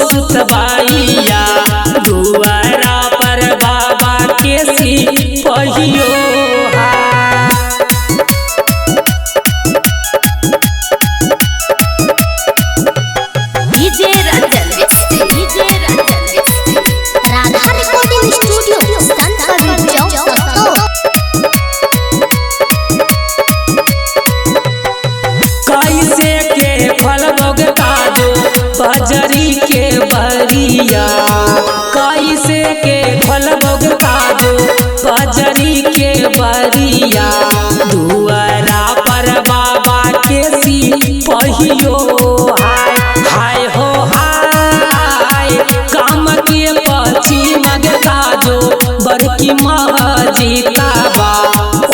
सुतबाइया दुआरा पर बाबा के सिपहियो राधा रिकॉर्डिंग स्टूडियो संतकबीर चौक कैसे के फल भोगता जो बजरी के बरिया कैसे के फल भोगता जो बजरी के बरिया दुआरा पर बाबा के सिपहियो हाय हो हाय काम के पछी मगता जो बड़की महजीता बा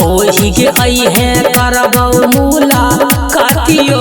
ओही के आई है करबौ मूला कतियो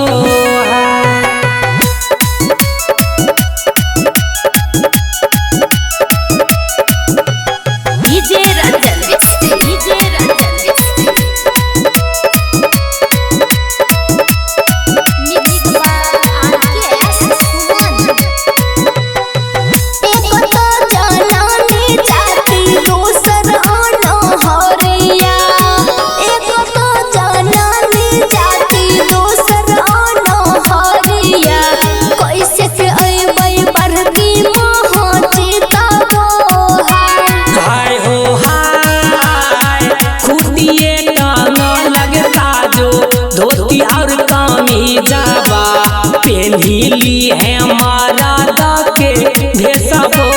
धोती और कमीजवा पेन्हिली है हमारा के भेसबो